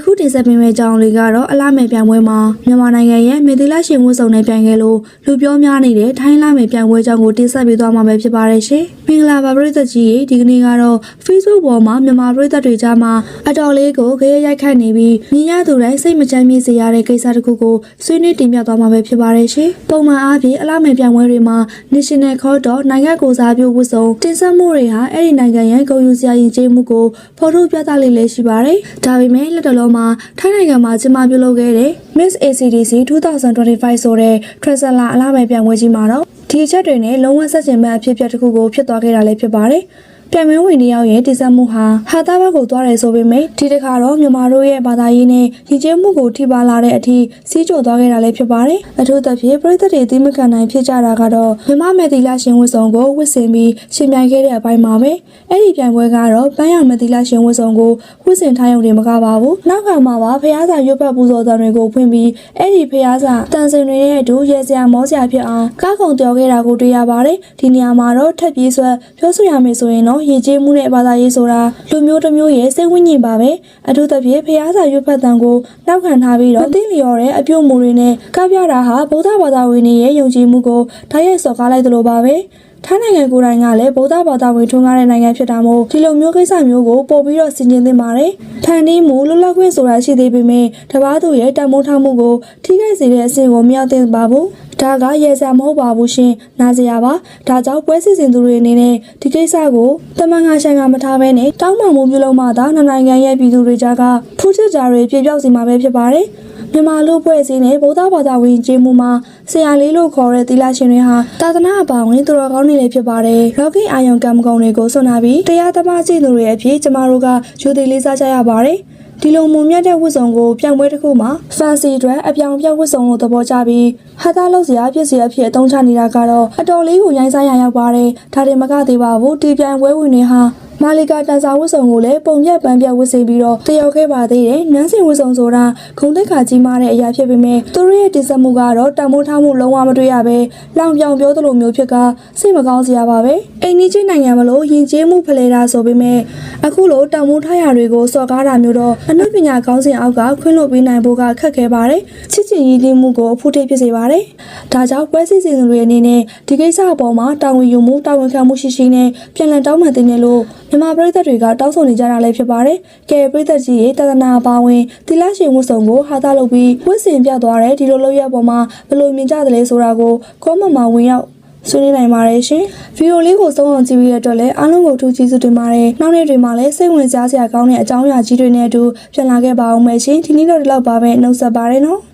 ခုတင်ဆက်ပေးမယ့်အကြောင်းလေးကတော့အလားမယ်ပြိုင်ပွဲမှာမြန်မာနိုင်ငံရဲ့မေဒီလာရှင်ဝတ်စုံနဲ့ပြိုင်ခဲ့လို့လူပြောများနေတဲ့ထိုင်းလာမယ်ပြိုင်ပွဲအကြောင်းကိုတင်ဆက်ပေးသွားမှာပဲဖြစ်ပါတယ်ရှင်။မင်္ဂလာပါပရိသတ်ကြီးဒီကနေ့ကတော့ Facebook ပေါ်မှာမြန်မာပရိသတ်တွေကြားမှာအတော်လေးကိုကြရရိုက်ခတ်နေပြီးညီရသူတိုင်းစိတ်မချမ်းမြေ့စေရတဲ့ကိစ္စတစ်ခုကိုဆွေးနွေးတင်ပြသွားမှာပဲဖြစ်ပါတယ်ရှင်။ပုံမှန်အားဖြင့်အလားမယ်ပြိုင်ပွဲတွေမှာ National Court တော့နိုင်ငံကိုစားပြုဝတ်စုံတင်ဆက်မှုတွေဟာအဲ့ဒီနိုင်ငံရဲ့ဂုဏ်ယူစရာယဉ်ကျေးမှုကိုဖော်ထုတ်ပြသလေးလည်းရှိပါတယ်။ဒါပေမဲ့လက်တော်မှာထိုင်းနိုင်ငံမှာကျင်းပပြုလုပ်ခဲ့တဲ့ Miss ACDC 2025 ဆိုတဲ့ Traveler အလားမယ်ပြိုင်ပွဲကြီးမှာတော့ဒီအချက်တွေနဲ့လုံးဝဆက်ကျင်မဲ့အဖြစ်အပျက်တစ်ခုကိုဖြစ်သွားခဲ့တာလည်းဖြစ်ပါတယ်။ပြိုင်ပွဲဝင်တွေရဲ့တည်ဆက်မှုဟာဟာသားဘက်ကိုသွားတယ်ဆိုပေမဲ့ဒီတစ်ခါတော့မြန်မာတို့ရဲ့ဘာသာရေးနဲ့ရည်ကျဲမှုကိုထိပါလာတဲ့အထိစီးကြော်သွားခဲ့တာလည်းဖြစ်ပါတယ်။အထူးသဖြင့်ပြည်သက်တွေသိမခံနိုင်ဖြစ်ကြတာကတော့မြန်မာမယ်တီလာရှင်ဝတ်စုံကိုဝတ်ဆင်ပြီးရှင်ပြိုင်ခဲ့တဲ့အပိုင်းမှာပဲအဲ့ဒီပြိုင်ပွဲကတော့ပန်းရောင်မယ်တီလာရှင်ဝတ်စုံကိုဝတ်ဆင်ထားရုံနဲ့မကပါဘူး။နောက်ကမှပါဖျားစာရွတ်ဖတ်ပူဇော်သံတွေကိုဖွင့်ပြီးအဲ့ဒီဖျားစာတန်စင်တွေနဲ့အတူရဲစရာမောစရာဖြစ်အောင်ကားကုံပြောခဲ့တာကိုတွေ့ရပါတယ်။ဒီနေရာမှာတော့ထပ်ပြေးဆွဲပြောဆိုရမယ်ဆိုရင်တော့ရည်ကျဲမှုနဲ့ဘာသာရေးဆိုတာလူမျိုးတစ်မျိုးရဲ့စိတ်ဝိညာဉ်ပါပဲအထူးသဖြင့်ဖျားစာရွတ်ဖတ်တံကိုနောက်ခံထားပြီးတော့သိလျော်တဲ့အပြုတ်မှုတွေနဲ့ကပြတာဟာဗုဒ္ဓဘာသာဝင်တွေရဲ့ယုံကြည်မှုကိုတိုက်ရိုက်စော်ကားလိုက်သလိုပါပဲထိုင်းနိုင်ငံကိုယ်တိုင်ကလည်းဗုဒ္ဓဘာသာဝင်ထွန်းကားတဲ့နိုင်ငံဖြစ်တာမို့ဒီလိုမျိုးကိစ္စမျိုးကိုပို့ပြီးတော့ဆင်ခြင်သင့်ပါတယ်။ဖန်တီးမှုလွတ်လပ်ခွင့်ဆိုတာရှိသေးပေမဲ့တပားသူရဲ့တန်ဖိုးထားမှုကိုထိခိုက်စေတဲ့အဆင့်ကိုမရောက်သင့်ပါဘူး။ဒါကရဲစရာမဟုတ်ပါဘူးရှင်။နားစရာပါ။ဒါကြောင့်ပွဲစီစဉ်သူတွေအနေနဲ့ဒီကိစ္စကိုတမန်ငါဆိုင်ကမထားဘဲနဲ့တောင်းပန်မှုပြုလုပ်မှသာနိုင်ငံရဲ့ပြည်သူတွေကြားကဖူးချစ်ကြတွေပြပြောက်စီမှာပဲဖြစ်ပါတယ်။မြန်မာလူဖွဲ့စည်းနဲ့ဗုဒ္ဓဘာသာဝင်ကျေးမှုမှာဆရာလေးလို့ခေါ်တဲ့သီလရှင်တွေဟာသာသနာ့အပါဝင်သူတော်ကောင်းတွေလည်းဖြစ်ပါတယ်။လောကီအာယုံကံမကုံတွေကိုစွန့်ထားပြီးတရားသမားကျင့်သူတွေအဖြစ်ကျမတို့ကယူသည်လေးစားကြရပါတယ်။ဒီလိုမုံမြတ်တဲ့ဝတ်စုံကိုပြောင်းပွဲတစ်ခုမှာ fancy အတွက်အပြောင်ပြောက်ဝတ်စုံလို့သဘောကျပြီးဟာသားလောက်စရာဖြစ်စီအဖြစ်အသုံးချနေတာကတော့အတော်လေးကိုရိုင်းစားရရောက်ပါတယ်။ဒါတင်မကသေးပါဘူးဒီပြိုင်ပွဲဝင်တွေဟာမာလီကာတန်စာဝတ်စုံကိုလည်းပုံပြက်ပန်းပြက်ဝတ်ဆင်ပြီးတော့တယောက်ခဲ့ပါသေးတယ်။နန်းစင်ဝတ်စုံဆိုတာဂုံတိတ်ခါကြီးမားတဲ့အရာဖြစ်ပေမဲ့သူတို့ရဲ့တင်ဆက်မှုကတော့တန်မိုးထားမှုလုံးဝမတွေ့ရပဲလောင်ပြောင်ပြောသလိုမျိုးဖြစ်ကစိတ်မကောင်းစရာပါပဲ။အိမ်ကြီးချင်းနိုင်ငံမလို့ယဉ်ကျေးမှုဖလှယ်တာဆိုပေမဲ့အခုလိုတန်မိုးထားရာတွေကိုစော်ကားတာမျိုးတော့အနုပညာကောင်းစဉ်အောက်ကခွင့်လွှတ်ပေးနိုင်ဖို့ကခက်ခဲပါတယ်။ချစ်ချင်ရည်တည်မှုကိုအဖူးထိပ်ဖြစ်စေပါတယ်။ဒါကြောင့်ပွဲစီစဉ်သူတွေအနေနဲ့ဒီကိစ္စအပေါ်မှာတာဝန်ယူမှုတာဝန်ခံမှုရှိရှိနဲ့ပြန်လည်တောင်းပန်သင့်တယ်လို့မြန်မာပရိသတ်တွေကတောင်းဆိုနေကြတာလည်းဖြစ်ပါတယ်။ကဲပရိသတ်ကြီးရဲ့တသနာပါဝင်သီလရှင်ဝတ်စုံကိုဟာသားလုပ်ပြီးဝတ်ဆင်ပြသွားတဲ့ဒီလိုလုပ်ရပေါ်မှာဘယ်လိုမြင်ကြသလဲဆိုတာကိုကောမန့်မှာဝင်ရောက်ဆွေးနွေးနိုင်ပါတယ်ရှင်။ဗီဒီယိုလေးကိုဆုံးအောင်ကြည့်ပြီးတဲ့အတွက်လည်းအားလုံးကိုထူးကျေးဇူးတင်ပါတယ်။နောက်နေ့တွေမှာလည်းစိတ်ဝင်စားစရာကောင်းတဲ့အကြောင်းအရာကြီးတွေနဲ့အတူပြန်လာခဲ့ပါအောင်မယ်ရှင်။ဒီနေ့တော့ဒီလောက်ပါပဲနှုတ်ဆက်ပါတယ်နော်။